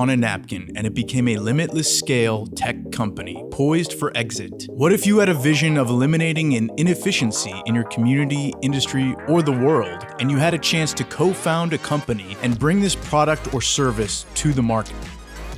on a napkin and it became a limitless scale tech company poised for exit? What if you had a vision of eliminating an inefficiency in your community, industry, or the world, and you had a chance to co-found a company and bring this product or service to the market?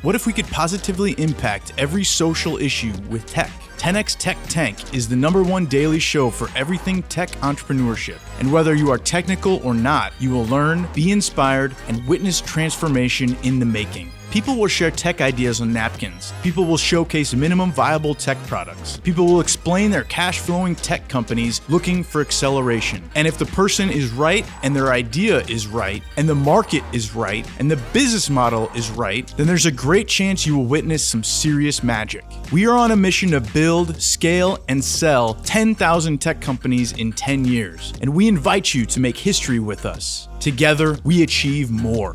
What if we could positively impact every social issue with tech? 10x Tech Tank is the #1 daily show for everything tech entrepreneurship. And whether you are technical or not, you will learn, be inspired, and witness transformation in the making. People will share tech ideas on napkins. People will showcase minimum viable tech products. People will explain their cash-flowing tech companies looking for acceleration. And if the person is right, and their idea is right, and the market is right, and the business model is right, then there's a great chance you will witness some serious magic. We are on a mission to build, scale, and sell 10,000 tech companies in 10 years. And we invite you to make history with us. Together, we achieve more.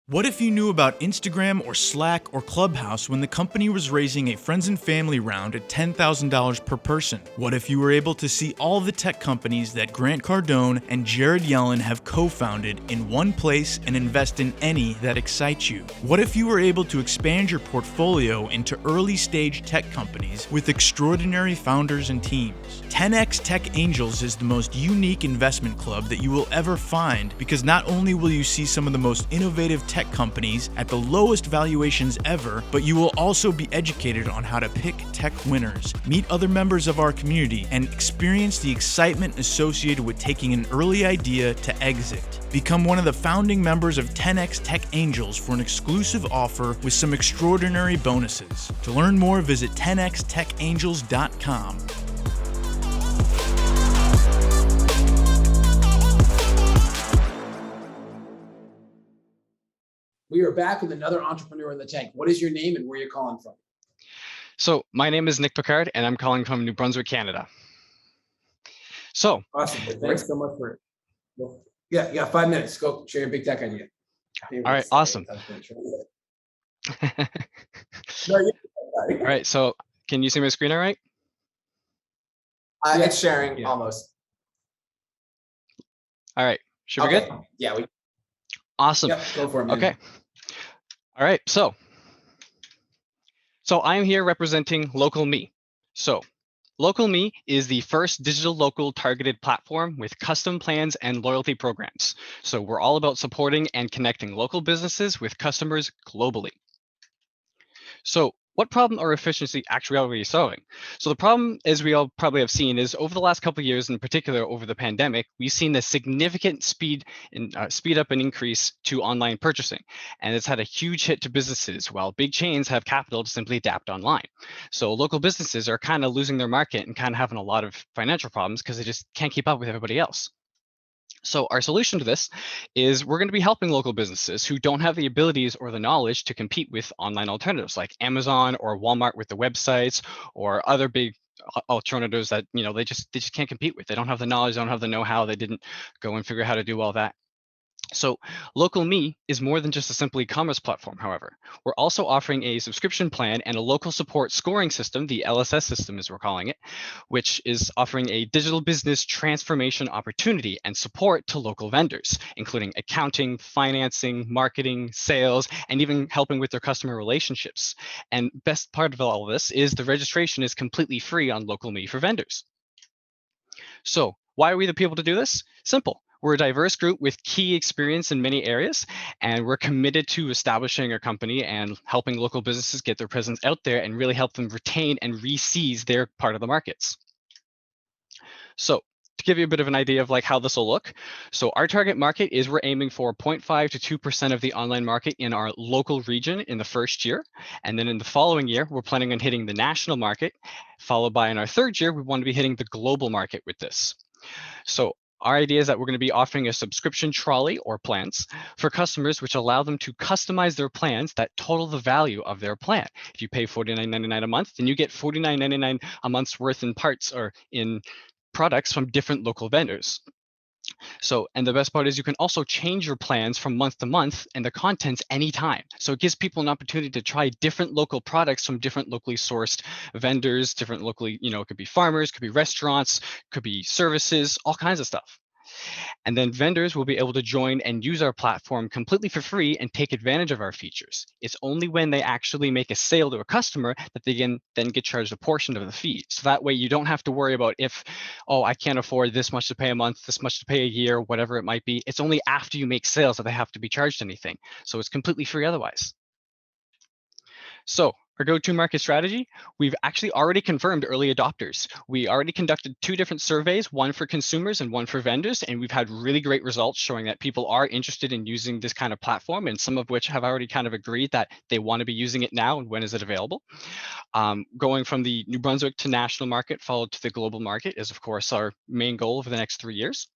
What if you knew about Instagram or Slack or Clubhouse when the company was raising a friends and family round at $10,000 per person? What if you were able to see all the tech companies that Grant Cardone and Jared Yellin have co-founded in one place and invest in any that excites you? What if you were able to expand your portfolio into early stage tech companies with extraordinary founders and teams? 10x Tech Angels is the most unique investment club that you will ever find, because not only will you see some of the most innovative tech companies at the lowest valuations ever, but you will also be educated on how to pick tech winners, meet other members of our community, and experience the excitement associated with taking an early idea to exit. Become one of the founding members of 10x Tech Angels for an exclusive offer with some extraordinary bonuses. To learn more, visit 10xtechangels.com. We are back with another entrepreneur in the tank. What is your name and where you're calling from? So my name is Nick Picard, and I'm calling from New Brunswick, Canada. So awesome. Thanks so much for it. Yeah, 5 minutes. Go share your big tech idea. All right, awesome. No, you- All right, so can you see my screen all right? Yeah. It's sharing Yeah. almost. All right, should be Okay. good? Yeah. Awesome. Yep, go for it, man. Okay. All right, so I am here representing Local Me. So Local Me is the first digital local targeted platform with custom plans and loyalty programs. So we're all about supporting and connecting local businesses with customers globally. So what problem or efficiency actually are we solving? So the problem, as we all probably have seen, is over the last couple of years, in particular over the pandemic, we've seen a significant speed up and increase to online purchasing, and it's had a huge hit to businesses, while big chains have capital to simply adapt online. So local businesses are kind of losing their market and kind of having a lot of financial problems because they just can't keep up with everybody else. So our solution to this is we're going to be helping local businesses who don't have the abilities or the knowledge to compete with online alternatives like Amazon or Walmart with the websites or other big alternatives that they just can't compete with. They don't have the knowledge, they don't have the know-how, they didn't go and figure out how to do all that. So Local Me is more than just a simple e-commerce platform, however. We're also offering a subscription plan and a local support scoring system, the LSS system as we're calling it, which is offering a digital business transformation opportunity and support to local vendors, including accounting, financing, marketing, sales, and even helping with their customer relationships. And best part of all of this is the registration is completely free on Local Me for vendors. So why are we the people to do this? Simple. We're a diverse group with key experience in many areas, and we're committed to establishing our company and helping local businesses get their presence out there and really help them retain and re-seize their part of the markets. So to give you a bit of an idea of like how this will look. So our target market is we're aiming for 0.5 to 2% of the online market in our local region in the first year. And then in the following year, we're planning on hitting the national market, followed by in our third year, we want to be hitting the global market with this. So our idea is that we're going to be offering a subscription trolley or plans for customers, which allow them to customize their plans that total the value of their plan. If you pay $49.99 a month, then you get $49.99 a month's worth in parts or in products from different local vendors. So, and the best part is you can also change your plans from month to month and the contents anytime. So it gives people an opportunity to try different local products from different locally sourced vendors, different locally, it could be farmers, could be restaurants, could be services, all kinds of stuff. And then vendors will be able to join and use our platform completely for free and take advantage of our features. It's only when they actually make a sale to a customer that they can then get charged a portion of the fee. So that way you don't have to worry about if, oh, I can't afford this much to pay a month, this much to pay a year, whatever it might be. It's only after you make sales that they have to be charged anything. So it's completely free otherwise. So our go-to market strategy, we've actually already confirmed early adopters. We already conducted 2 different surveys, one for consumers and one for vendors, and we've had really great results showing that people are interested in using this kind of platform, and some of which have already kind of agreed that they want to be using it now and when is it available. Going from the New Brunswick to national market followed to the global market is of course our main goal over the next 3 years.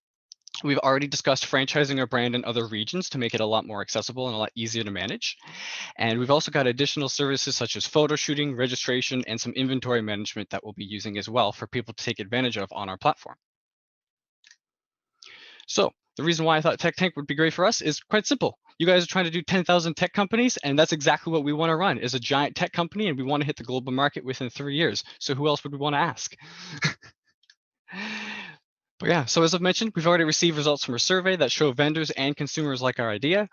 We've already discussed franchising our brand in other regions to make it a lot more accessible and a lot easier to manage. And we've also got additional services such as photo shooting, registration, and some inventory management that we'll be using as well for people to take advantage of on our platform. So the reason why I thought Tech Tank would be great for us is quite simple. You guys are trying to do 10,000 tech companies, and that's exactly what we want to run is a giant tech company, and we want to hit the global market within 3 years. So who else would we want to ask? But yeah, so as I've mentioned, we've already received results from a survey that show vendors and consumers like our idea.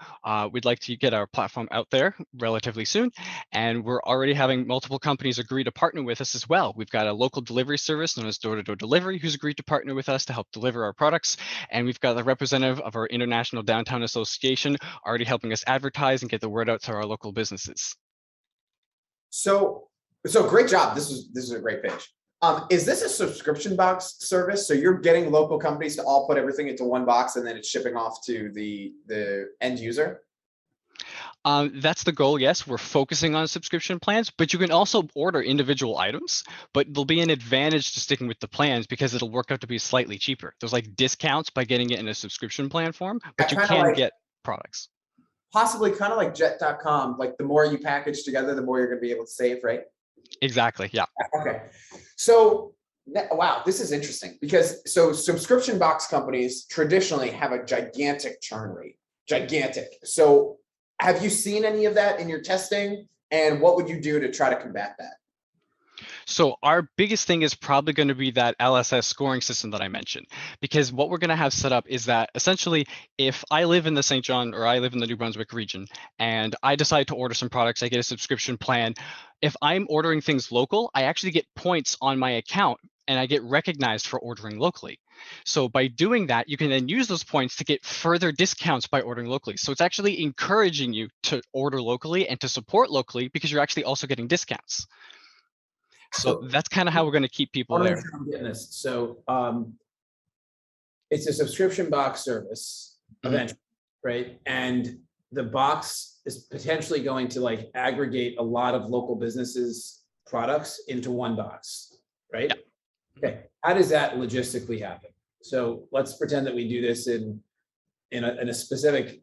We'd like to get our platform out there relatively soon, and we're already having multiple companies agree to partner with us as well. We've got a local delivery service known as Door-to-Door Delivery who's agreed to partner with us to help deliver our products, and we've got the representative of our International Downtown Association already helping us advertise and get the word out to our local businesses. So great job. This is a great pitch. Is this a subscription box service? So you're getting local companies to all put everything into one box and then it's shipping off to the end user? That's the goal, yes. We're focusing on subscription plans, but you can also order individual items, but there'll be an advantage to sticking with the plans because it'll work out to be slightly cheaper. There's like discounts by getting it in a subscription plan form, but you can get products. Possibly kind of like jet.com, like the more you package together, the more you're going to be able to save, right? Exactly, yeah. Okay. So, wow, this is interesting because subscription box companies traditionally have a gigantic churn rate, gigantic. So have you seen any of that in your testing? And what would you do to try to combat that? So our biggest thing is probably going to be that LSS scoring system that I mentioned, because what we're going to have set up is that essentially, if I live in the St. John or I live in the New Brunswick region and I decide to order some products, I get a subscription plan. If I'm ordering things local, I actually get points on my account and I get recognized for ordering locally. So by doing that, you can then use those points to get further discounts by ordering locally. So it's actually encouraging you to order locally and to support locally because you're actually also getting discounts. So that's kind of how we're going to keep people there. I'm getting this. So it's a subscription box service eventually, right? And the box is potentially going to like aggregate a lot of local businesses' products into one box, right? Yeah. Okay. How does that logistically happen? So let's pretend that we do this in a specific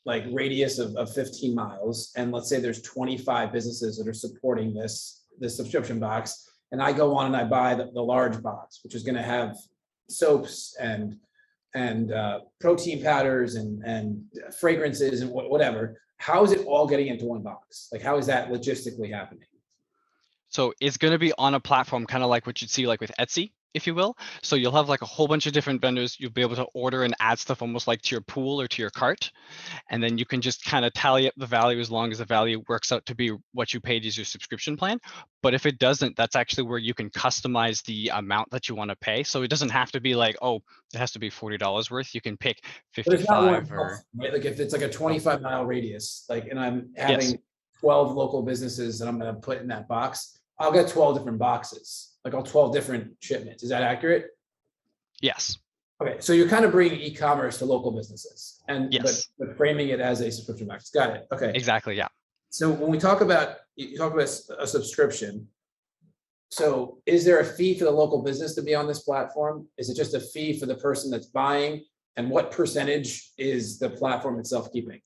like radius of 15 miles. And let's say there's 25 businesses that are supporting this subscription box. And I go on and I buy the large box, which is going to have soaps and protein powders and fragrances and whatever. How is it all getting into one box? Like, how is that logistically happening? So it's going to be on a platform, kind of like what you'd see like with Etsy, if you will. So you'll have like a whole bunch of different vendors. You'll be able to order and add stuff almost like to your pool or to your cart. And then you can just kind of tally up the value as long as the value works out to be what you paid as your subscription plan. But if it doesn't, that's actually where you can customize the amount that you want to pay. So it doesn't have to be like, oh, it has to be $40 worth. You can pick 55 or right? Like if it's like a 25-mile radius, like, and I'm having 12 local businesses that I'm going to put in that box, I'll get 12 different boxes, like all 12 different shipments. Is that accurate? Yes. Okay, so you're kind of bringing e-commerce to local businesses, and Yes. but framing it as a subscription box. Got it. Okay. Exactly. Yeah. So when we talk about a subscription, so is there a fee for the local business to be on this platform? Is it just a fee for the person that's buying? And what percentage is the platform itself keeping?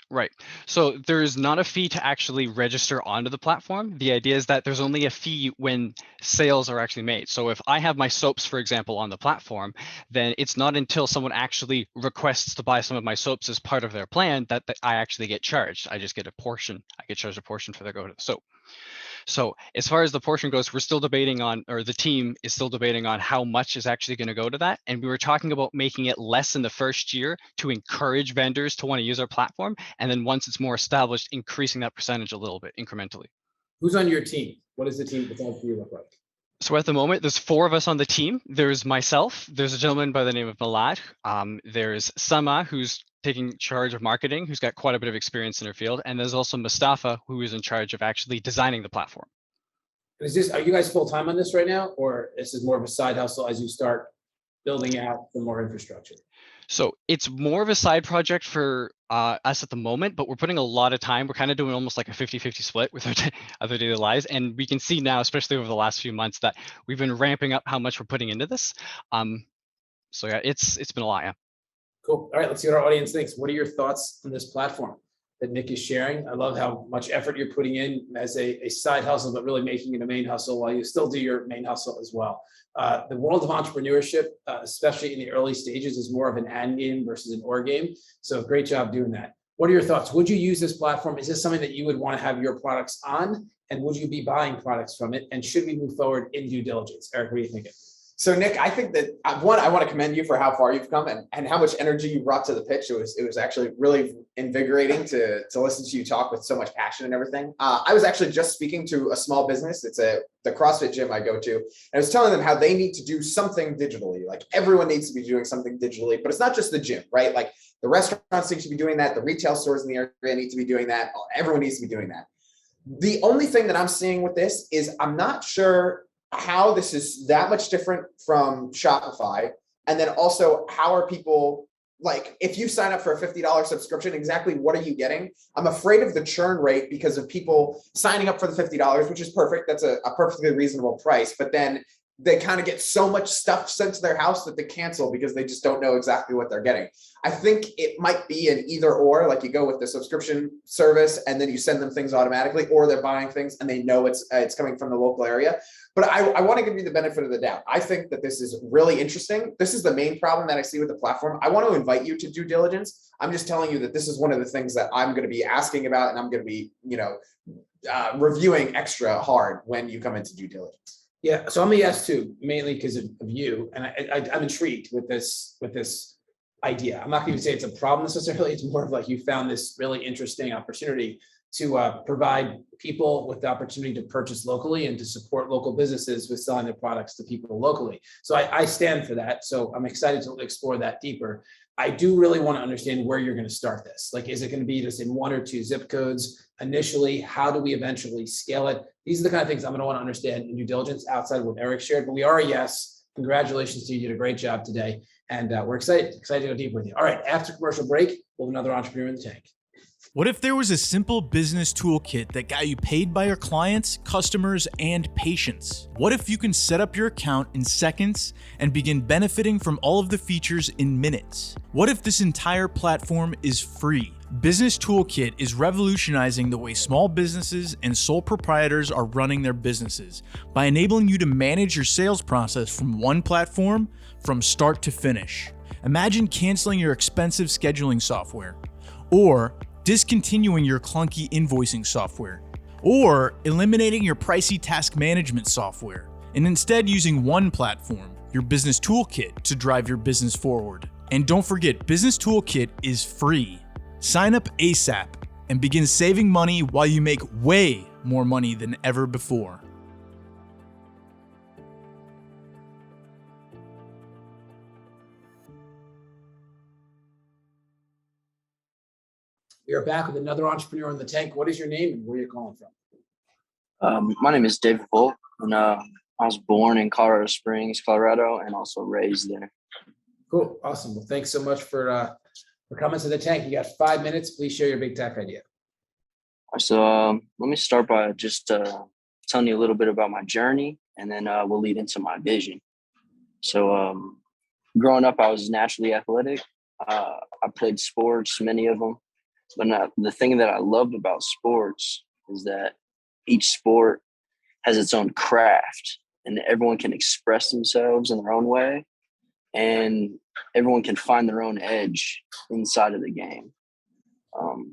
Right. So there's not a fee to actually register onto the platform. The idea is that there's only a fee when sales are actually made. So if I have my soaps, for example, on the platform, then it's not until someone actually requests to buy some of my soaps as part of their plan that I actually get charged. I just get a portion. I get charged a portion for their go to the soap. So as far as the portion goes, we're still debating on, or the team is still debating on how much is actually going to go to that. And we were talking about making it less in the first year to encourage vendors to want to use our platform. And then once it's more established, increasing that percentage a little bit incrementally. Who's on your team? What does the team besides you look like? So at the moment, there's 4 of us on the team. There's myself, there's a gentleman by the name of Malad. There's Sama, who's taking charge of marketing, who's got quite a bit of experience in her field. And there's also Mustafa, who is in charge of actually designing the platform. Are you guys full-time on this right now? Or this is more of a side hustle as you start building out the more infrastructure? So it's more of a side project for us at the moment, but we're putting a lot of time. We're kind of doing almost like a 50-50 split with our other daily lives. And we can see now, especially over the last few months, that we've been ramping up how much we're putting into this. So yeah, it's been a lot, yeah. Cool. All right, let's see what our audience thinks. What are your thoughts on this platform that Nick is sharing? I love how much effort you're putting in as a side hustle, but really making it a main hustle while you still do your main hustle as well. The world of entrepreneurship, especially in the early stages, is more of an and game versus an or game. So great job doing that. What are your thoughts? Would you use this platform? Is this something that you would want to have your products on? And would you be buying products from it? And should we move forward in due diligence? Eric, what are you thinking? So Nick, I think that one, I want to commend you for how far you've come and how much energy you brought to the pitch. It was actually really invigorating to listen to you talk with so much passion and everything. I was actually just speaking to a small business. It's the CrossFit gym I go to. And I was telling them how they need to do something digitally. Like everyone needs to be doing something digitally, but it's not just the gym, right? Like the restaurants need to be doing that. The retail stores in the area need to be doing that. Everyone needs to be doing that. The only thing that I'm seeing with this is I'm not sure how this is that much different from Shopify. And then also, how are people, like, if you sign up for a $50 subscription, exactly what are you getting? I'm afraid of the churn rate because of people signing up for the $50, which is perfect. That's a perfectly reasonable price. But then they kind of get so much stuff sent to their house that they cancel because they just don't know exactly what they're getting. I think it might be an either or, like you go with the subscription service and then you send them things automatically, or they're buying things and they know it's coming from the local area. But I want to give you the benefit of the doubt. I think that this is really interesting. This is the main problem that I see with the platform. I want to invite you to due diligence. I'm just telling you that this is one of the things that I'm going to be asking about, and I'm going to be, reviewing extra hard when you come into due diligence. Yeah, so I'm a yes too, mainly because of you, and I'm intrigued with this idea. I'm not going to say it's a problem necessarily. It's more of like you found this really interesting opportunity to provide people with the opportunity to purchase locally and to support local businesses with selling their products to people locally. So I stand for that. So I'm excited to explore that deeper. I do really want to understand where you're going to start this. Like, is it going to be just in 1 or 2 zip codes initially? How do we eventually scale it? These are the kind of things I'm going to want to understand in due diligence outside of what Eric shared, but we are a yes. Congratulations to you. You did a great job today. And we're excited to go deeper with you. All right, after commercial break, we'll have another entrepreneur in the tank. What if there was a simple business toolkit that got you paid by your clients, customers, and patients? What if you can set up your account in seconds and begin benefiting from all of the features in minutes? What if this entire platform is free? Business Toolkit is revolutionizing the way small businesses and sole proprietors are running their businesses by enabling you to manage your sales process from one platform from start to finish. Imagine canceling your expensive scheduling software, or discontinuing your clunky invoicing software, or eliminating your pricey task management software, and instead using one platform, your Business Toolkit, to drive your business forward. And don't forget, Business Toolkit is free. Sign up ASAP and begin saving money while you make way more money than ever before. We are back with another entrepreneur in the tank. What is your name and where are you calling from? My name is David Bolt, and I was born in Colorado Springs, Colorado, and also raised there. Cool, awesome. Well, thanks so much for coming to the tank. You got 5 minutes. Please share your big tech idea. So let me start by just telling you a little bit about my journey, and then we'll lead into my vision. So growing up, I was naturally athletic. I played sports, many of them. But the thing that I loved about sports is that each sport has its own craft, and everyone can express themselves in their own way, and everyone can find their own edge inside of the game.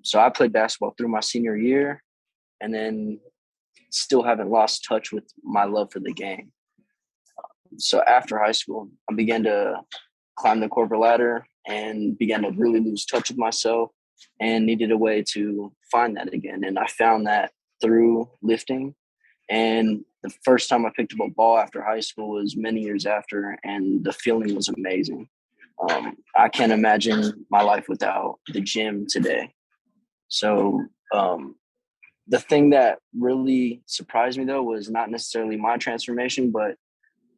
So I played basketball through my senior year, and then still haven't lost touch with my love for the game. So after high school, I began to climb the corporate ladder and began to really lose touch with myself, and needed a way to find that again. And I found that through lifting. And the first time I picked up a ball after high school was many years after, and the feeling was amazing. I can't imagine my life without the gym today. So the thing that really surprised me, though, was not necessarily my transformation, but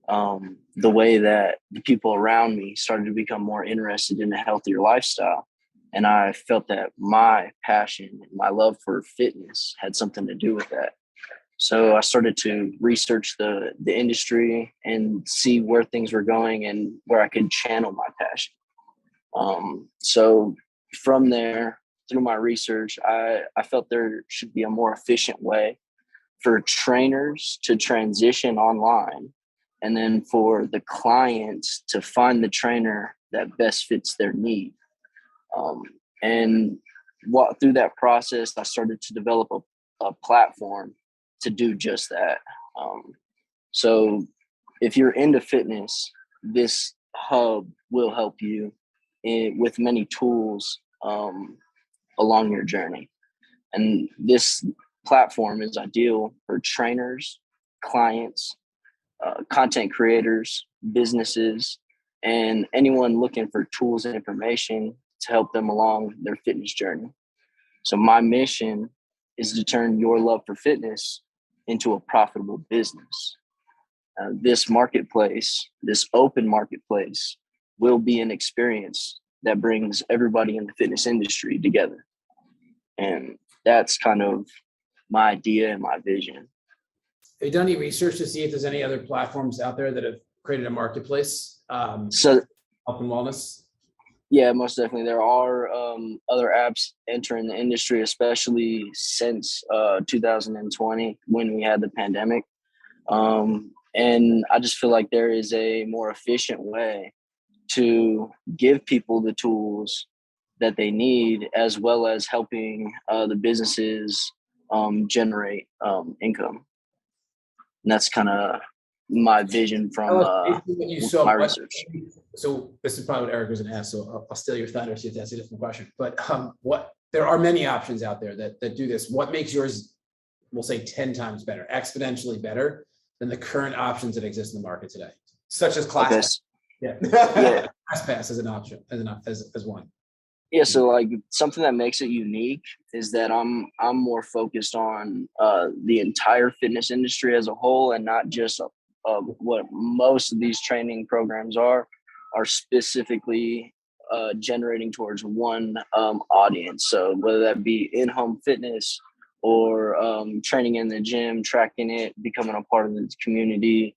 the way that the people around me started to become more interested in a healthier lifestyle. And I felt that my passion and my love for fitness had something to do with that. So I started to research the industry and see where things were going and where I could channel my passion. So from there, through my research, I felt there should be a more efficient way for trainers to transition online, and then for the clients to find the trainer that best fits their need. And through that process, I started to develop a platform to do just that. So if you're into fitness, this hub will help you with many tools along your journey. And this platform is ideal for trainers, clients, content creators, businesses, and anyone looking for tools and information to help them along their fitness journey. So my mission is to turn your love for fitness into a profitable business. This marketplace, this open marketplace, will be an experience that brings everybody in the fitness industry together. And that's kind of my idea and my vision. Have you done any research to see if there's any other platforms out there that have created a marketplace, So health and wellness? yeah, most definitely. There are other apps entering the industry, especially since 2020 when we had the pandemic. And I just feel like there is a more efficient way to give people the tools that they need, as well as helping the businesses generate income. And that's kind of my vision from Tell us basically what you saw. my research. So this is probably what Eric was going to ask, so I'll steal your thunder, see if that's a different question. But what, there are many options out there that do this. What makes yours, we'll say 10 times better, exponentially better than the current options that exist in the market today? Such as class. Yeah. Yeah. ClassPass as an option, as one. Yeah, so like something that makes it unique is that I'm more focused on the entire fitness industry as a whole, and not just what most of these training programs are specifically generating towards one audience. So whether that be in-home fitness or training in the gym, tracking it, becoming a part of the community.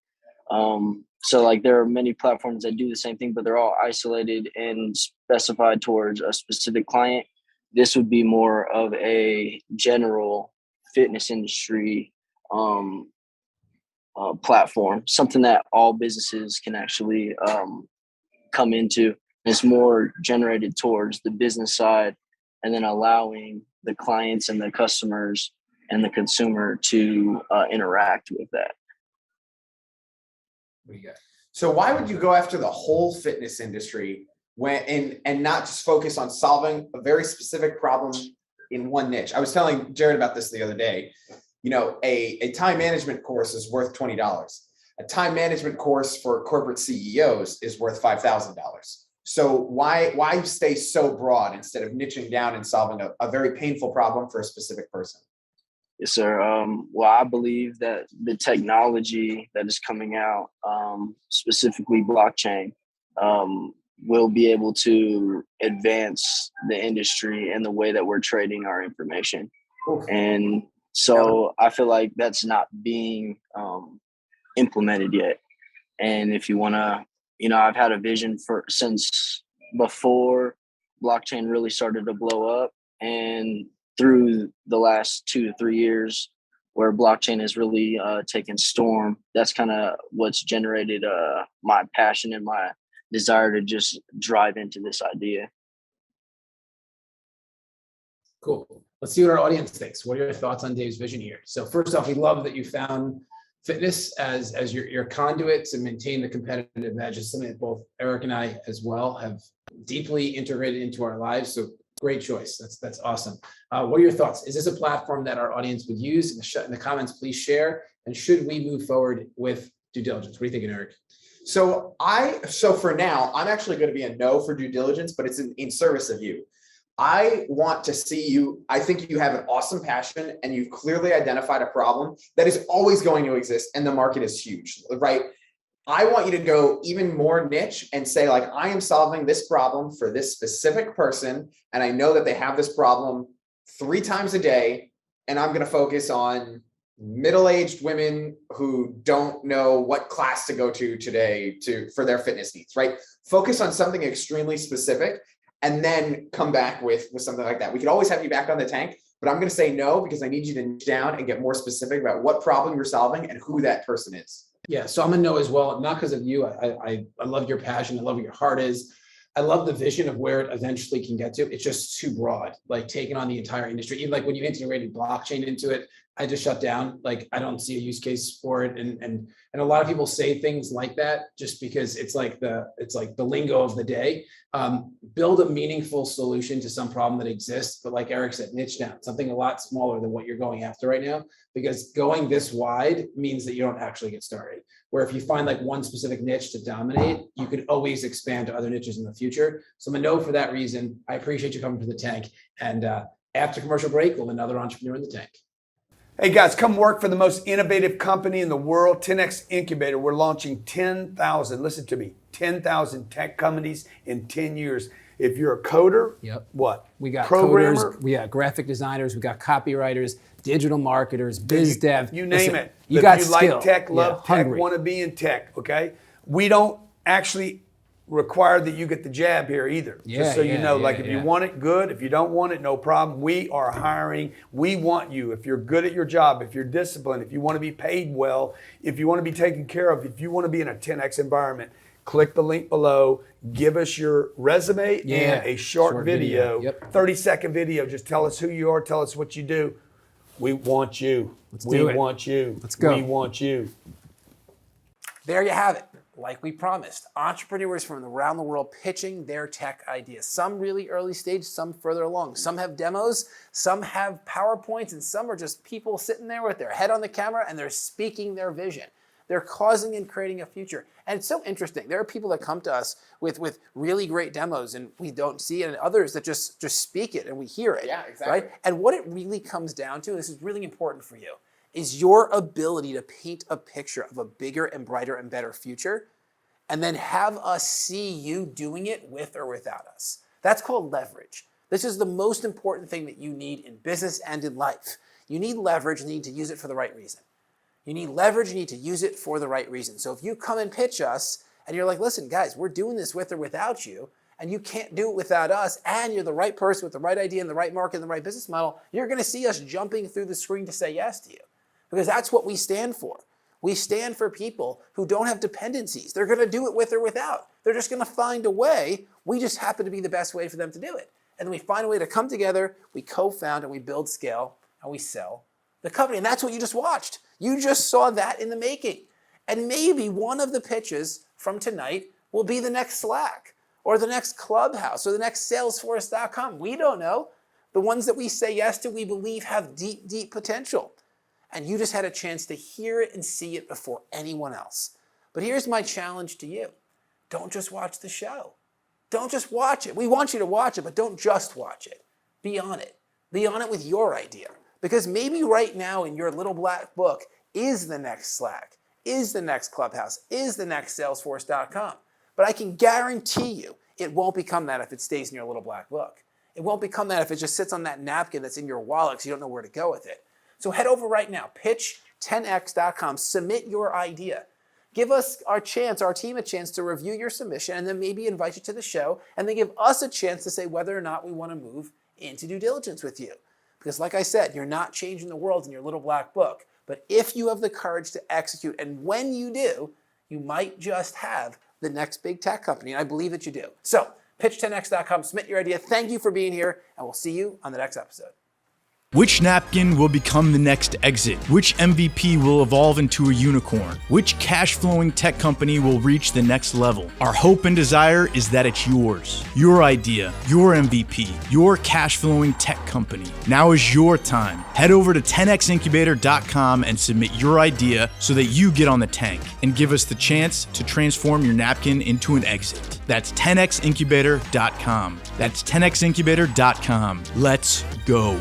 So like there are many platforms that do the same thing, but they're all isolated and specified towards a specific client. This would be more of a general fitness industry platform, something that all businesses can actually come into. It's more generated towards the business side, and then allowing the clients and the customers and the consumer to interact with that. What do you got? So why would you go after the whole fitness industry and not just focus on solving a very specific problem in one niche? I was telling Jared about this the other day. You know, a time management course is worth $20. A time management course for corporate CEOs is worth $5,000. So why stay so broad instead of niching down and solving a very painful problem for a specific person? Yes, sir. Well, I believe that the technology that is coming out, specifically blockchain, will be able to advance the industry and the way that we're trading our information. Oof. And so I feel like that's not being implemented yet. And if you want to, I've had a vision since before blockchain really started to blow up, and through the last 2 to 3 years where blockchain has really taken storm. That's kind of what's generated my passion and my desire to just drive into this idea. Cool. Let's see what our audience thinks. What are your thoughts on Dave's vision here? So first off, we love that you found fitness as your conduit to maintain the competitive edge. It's something that both Eric and I as well have deeply integrated into our lives. So great choice. That's awesome. What are your thoughts? Is this a platform that our audience would use? In the comments, please share. And should we move forward with due diligence? What are you thinking, Eric? So for now, I'm actually going to be a no for due diligence, but it's in service of you. I want to see you. I think you have an awesome passion and you've clearly identified a problem that is always going to exist, and the market is huge, right? I want you to go even more niche and say, like, I am solving this problem for this specific person, and I know that they have this problem 3 times a day, and I'm going to focus on middle-aged women who don't know what class to go to today for their fitness needs, right? Focus on something extremely specific and then come back with something like that. We could always have you back on the tank, but I'm going to say no because I need you to niche down and get more specific about what problem you're solving and who that person is. Yeah, so I'm a no as well, not because of you. I love your passion. I love what your heart is. I love the vision of where it eventually can get to. It's just too broad, like taking on the entire industry. Even like when you integrated blockchain into it, I just shut down. Like, I don't see a use case for it. And a lot of people say things like that just because it's like the lingo of the day. Build a meaningful solution to some problem that exists. But like Eric said, niche down, something a lot smaller than what you're going after right now, because going this wide means that you don't actually get started. Where if you find like one specific niche to dominate, you could always expand to other niches in the future. So I'm a no for that reason. I appreciate you coming to the tank. And after commercial break, we'll have another entrepreneur in the tank. Hey guys, come work for the most innovative company in the world, 10X Incubator. We're launching 10,000, listen to me, 10,000 tech companies in 10 years. If you're a coder, Yep. what? We got programmer, coders, we got graphic designers, we got copywriters, digital marketers, biz dev. You name Listen, it. You If got you skill. like tech, love tech, hungry. want to be in tech, okay? We don't actually require that you get the jab here either. Just so you know, like if you want it, good. If you don't want it, no problem. We are hiring. We want you. If you're good at your job, if you're disciplined, if you want to be paid well, if you want to be taken care of, if you want to be in a 10X environment, click the link below. Give us your resume and a short video. 30-second video. Just tell us who you are. Tell us what you do. We want you. We want you. Let's go. We want you. There you have it. Like we promised, entrepreneurs from around the world pitching their tech ideas. Some really early stage, some further along. Some have demos, some have PowerPoints, and some are just people sitting there with their head on the camera and they're speaking their vision. They're causing and creating a future. And it's so interesting. There are people that come to us with really great demos and we don't see it, and others that just speak it and we hear it. Yeah, exactly. Right? And what it really comes down to, this is really important for you, is your ability to paint a picture of a bigger and brighter and better future, and then have us see you doing it with or without us. That's called leverage. This is the most important thing that you need in business and in life. You need leverage and you need to use it for the right reason. You need leverage, you need to use it for the right reason. So if you come and pitch us and you're like, listen, guys, we're doing this with or without you, and you can't do it without us, and you're the right person with the right idea and the right market and the right business model, you're gonna see us jumping through the screen to say yes to you. Because that's what we stand for. We stand for people who don't have dependencies. They're gonna do it with or without. They're just gonna find a way. We just happen to be the best way for them to do it. And then we find a way to come together, we co-found and we build scale and we sell the company. And that's what you just watched. You just saw that in the making. And maybe one of the pitches from tonight will be the next Slack or the next Clubhouse or the next Salesforce.com. We don't know. The ones that we say yes to, we believe have deep, deep potential. And you just had a chance to hear it and see it before anyone else. But here's my challenge to you. Don't just watch the show. Don't just watch it. We want you to watch it, but don't just watch it. Be on it. Be on it with your idea. Because maybe right now in your little black book is the next Slack, is the next Clubhouse, is the next Salesforce.com. But I can guarantee you it won't become that if it stays in your little black book. It won't become that if it just sits on that napkin that's in your wallet because you don't know where to go with it. So head over right now, pitch10x.com, submit your idea. Give us our team a chance to review your submission and then maybe invite you to the show and then give us a chance to say whether or not we want to move into due diligence with you. Because like I said, you're not changing the world in your little black book. But if you have the courage to execute, and when you do, you might just have the next big tech company. And I believe that you do. So pitch10x.com, submit your idea. Thank you for being here, and we'll see you on the next episode. Which napkin will become the next exit? Which MVP will evolve into a unicorn? Which cash-flowing tech company will reach the next level? Our hope and desire is that it's yours. Your idea, your MVP, your cash-flowing tech company. Now is your time. Head over to 10xincubator.com and submit your idea so that you get on the tank and give us the chance to transform your napkin into an exit. That's 10xincubator.com. That's 10xincubator.com. Let's go.